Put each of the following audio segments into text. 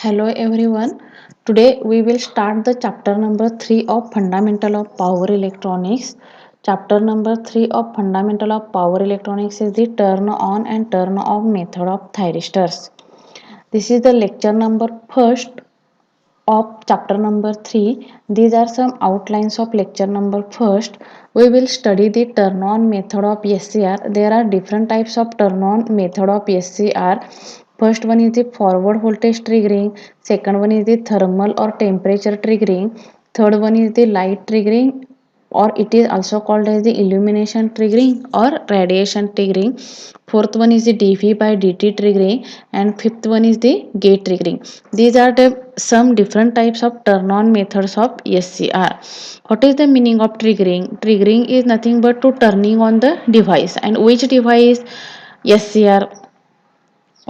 Hello everyone. Today we will start the chapter number 3 of Fundamental of Power Electronics. Chapter number 3 of Fundamental of Power Electronics is the turn on and turn off method of thyristors. This is the lecture number first of chapter number 3. These are some outlines of lecture number first. We will study the turn on method of SCR. There are different types of turn on method of SCR. First one is the forward voltage triggering, second one is the thermal or temperature triggering, third one is the light triggering, or it is also called as the illumination triggering or radiation triggering. Fourth one is the dv by dt triggering, and fifth one is the gate triggering. These are the some different types of turn on methods of SCR. What is the meaning of triggering? Triggering is nothing but to turning on the device. And which device? SCR.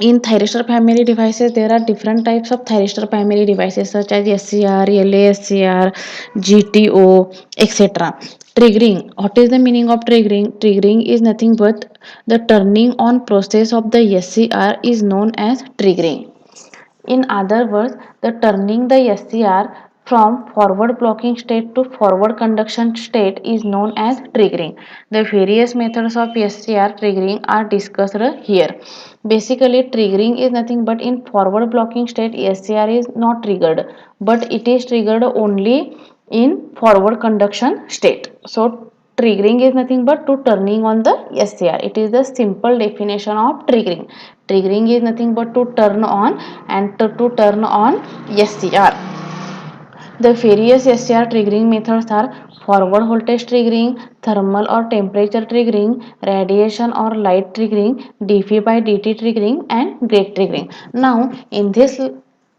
In thyristor family devices, there are different types of thyristor family devices such as SCR, LASCR, GTO, etc. Triggering. What is the meaning of triggering? Triggering is nothing but the turning on process of the SCR is known as triggering. In other words, the turning the SCR from forward blocking state to forward conduction state is known as triggering. The various methods of SCR triggering are discussed here. Basically, triggering is nothing but in forward blocking state SCR is not triggered, but it is triggered only in forward conduction state. So triggering is nothing but to turning on the SCR. It is the simple definition of triggering. Triggering is nothing but to turn on and to turn on SCR. The various SCR triggering methods are forward voltage triggering, thermal or temperature triggering, radiation or light triggering, dv by dt triggering, and gate triggering. Now, in this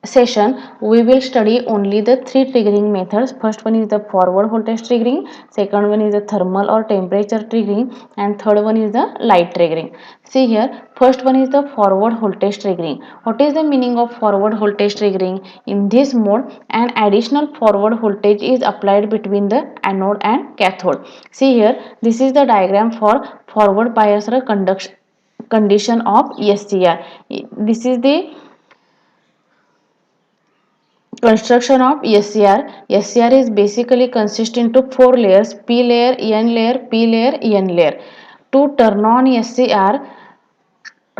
session we will study only the three triggering methods. First one is the forward voltage triggering, second one is the thermal or temperature triggering, and third one is the light triggering. See here, first one is the forward voltage triggering. What is the meaning of forward voltage triggering? In this mode, an additional forward voltage is applied between the anode and cathode. See here, this is the diagram for forward bias condition of SCR. This is the construction of SCR. SCR is basically consist into four layers: P layer, N layer, P layer, N layer. To turn on SCR,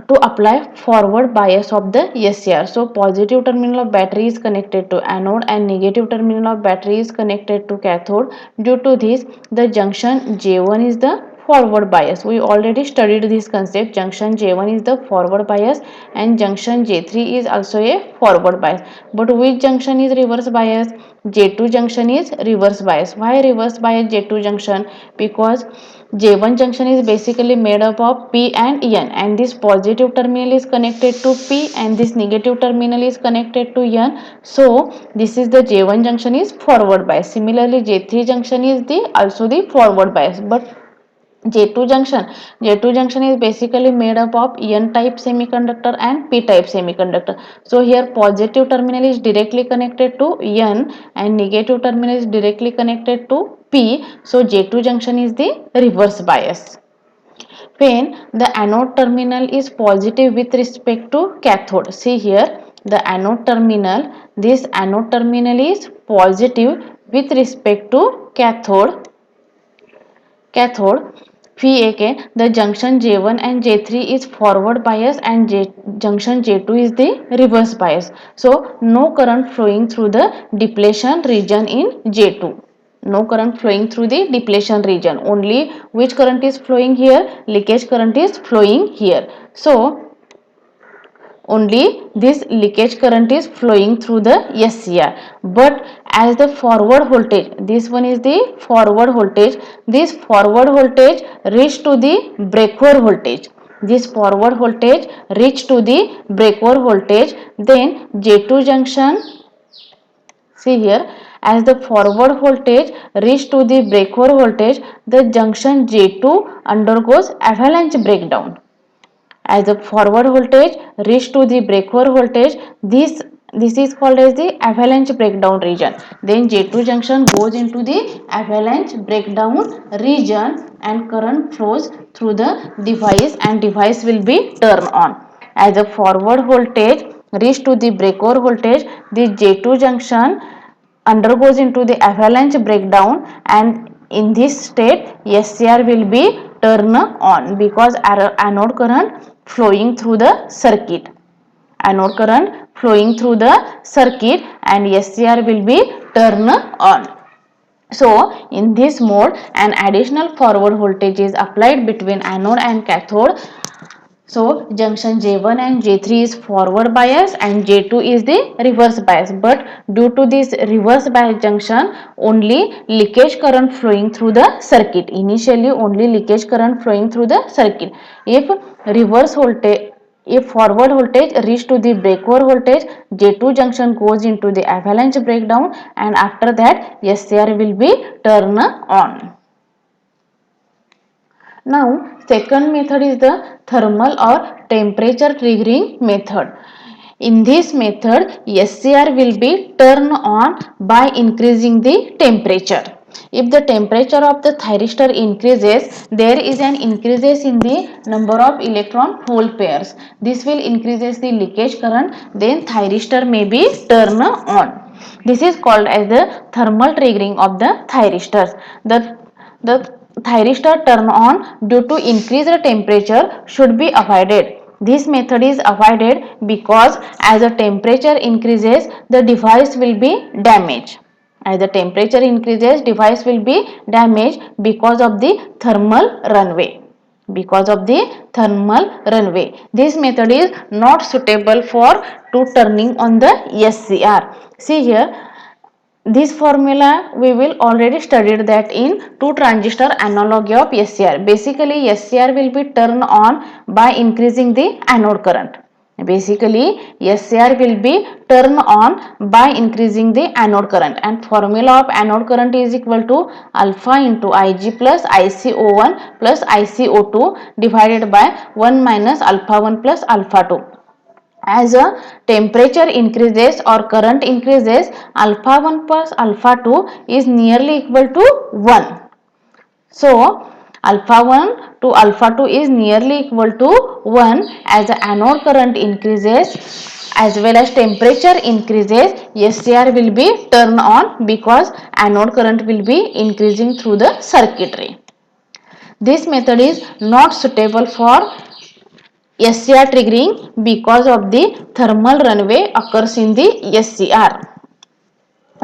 to apply forward bias of the SCR. So positive terminal of battery is connected to anode and negative terminal of battery is connected to cathode. Due to this, the junction J1 is the forward bias. We already studied this concept. Junction J1 is the forward bias and junction J3 is also a forward bias. But which junction is reverse bias? J2 junction is reverse bias. Why reverse bias J2 junction? Because J1 junction is basically made up of P and N, and this positive terminal is connected to P and this negative terminal is connected to N. So this is the J1 junction is forward bias. Similarly, J3 junction is the also the forward bias. But J2 junction is basically made up of N type semiconductor and P type semiconductor. So here positive terminal is directly connected to N and negative terminal is directly connected to P. So J2 junction is the reverse bias. When the anode terminal is positive with respect to cathode. See here, the anode terminal, this anode terminal is positive with respect to cathode. Phi the junction J1 and J3 is forward bias and junction J2 is the reverse bias. So no current flowing through the depletion region in J2. No current flowing through the depletion region. Only which current is flowing here? Leakage current is flowing here. So only this leakage current is flowing through the SCR. But as the forward voltage, this one is the forward voltage, this forward voltage reach to the breakover voltage. This forward voltage reach to the breakover voltage, then J2 junction, see here, as the forward voltage reach to the breakover voltage, the junction J2 undergoes avalanche breakdown. As the forward voltage reach to the breakover voltage, this is called as the avalanche breakdown region. Then J2 junction goes into the avalanche breakdown region and current flows through the device and device will be turned on. As the forward voltage reach to the breakover voltage, the J2 junction undergoes into the avalanche breakdown, and in this state SCR will be turned on because anode current flowing through the circuit. Anode current flowing through the circuit and SCR will be turned on. So in this mode an additional forward voltage is applied between anode and cathode. So junction J1 and J3 is forward bias and J2 is the reverse bias, but due to this reverse bias junction only leakage current flowing through the circuit. Initially only leakage current flowing through the circuit. If forward voltage reach to the breakover voltage, J2 junction goes into the avalanche breakdown and after that SCR will be turned on. Now, second method is the thermal or temperature triggering method. In this method, SCR will be turned on by increasing the temperature. If the temperature of the thyristor increases, there is an increases in the number of electron hole pairs. This will increases the leakage current, then thyristor may be turned on. This is called as the thermal triggering of the thyristors. The thyristor turn on due to increased temperature should be avoided. This method is avoided because as the temperature increases, the device will be damaged. As the temperature increases, device will be damaged because of the thermal runaway. Because of the thermal runaway. This method is not suitable for to turning on the SCR. See here, this formula we will already studied that in two transistor analogy of SCR. Basically SCR will be turned on by increasing the anode current. Basically SCR will be turned on by increasing the anode current, and formula of anode current is equal to alpha into Ig plus ICO1 plus ICO2 divided by 1 minus alpha 1 plus alpha 2. As a temperature increases or current increases, alpha 1 plus alpha 2 is nearly equal to 1. So alpha 1 to alpha 2 is nearly equal to 1. As the anode current increases as well as temperature increases, SCR will be turned on because anode current will be increasing through the circuitry. This method is not suitable for SCR triggering because of the thermal runaway occurs in the SCR.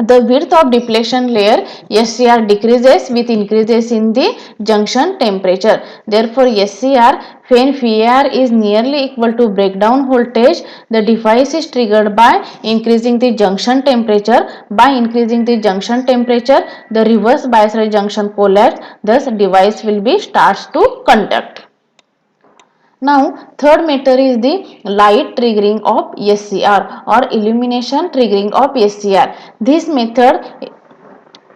The width of depletion layer SCR decreases with increases in the junction temperature. Therefore, SCR when VAR is nearly equal to breakdown voltage, the device is triggered by increasing the junction temperature. By increasing the junction temperature, the reverse biased junction collapses. Thus, device will be starts to conduct. Now, third method is the light triggering of SCR or illumination triggering of SCR. This method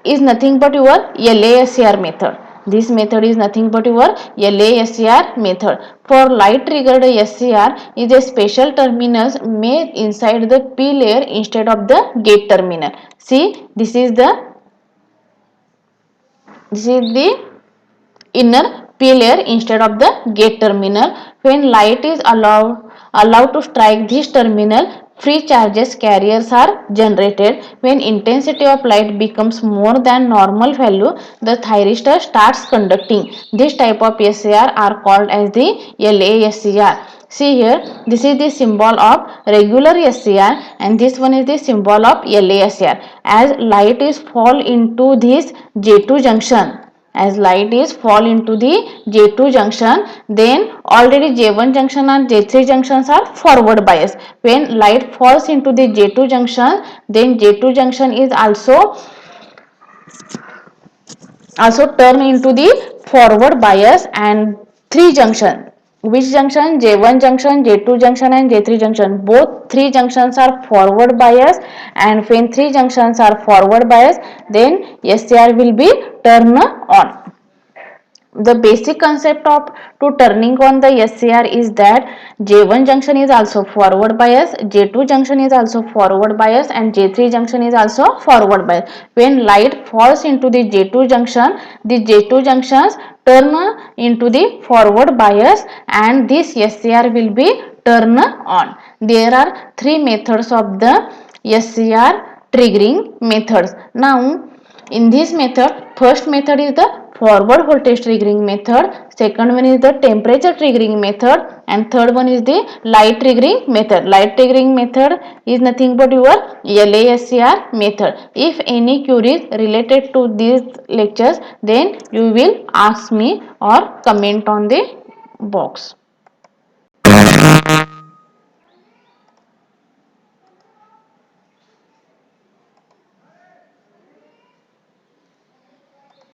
is nothing but your LASCR method. This method is nothing but your LASCR method. For light triggered SCR is a special terminals made inside the P layer instead of the gate terminal. See, this is the inner P layer instead of the gate terminal. When light is allowed to strike this terminal, free charges carriers are generated. When intensity of light becomes more than normal value, the thyristor starts conducting. This type of SCR are called as the LASCR. See here, this is the symbol of regular SCR and this one is the symbol of LASCR. As light is fall into this J2 junction, as light is fall into the J2 junction, then already J1 junction and J3 junctions are forward bias. When light falls into the J2 junction, then J2 junction is also turn into the forward bias, and three junction, which junction? J1 junction, J2 junction and J3 junction, both three junctions are forward bias, and when three junctions are forward bias, then SCR will be turned on. The basic concept of to turning on the SCR is that J1 junction is also forward bias, J2 junction is also forward bias and J3 junction is also forward bias. When light falls into the J2 junction, the J2 junctions turn into the forward bias and this SCR will be turn on. There are three methods of the SCR triggering methods. Now in this method, first method is the forward voltage triggering method, second one is the temperature triggering method, and third one is the light triggering method. Light triggering method is nothing but your LASCR method. If any queries related to these lectures, then you will ask me or comment on the box.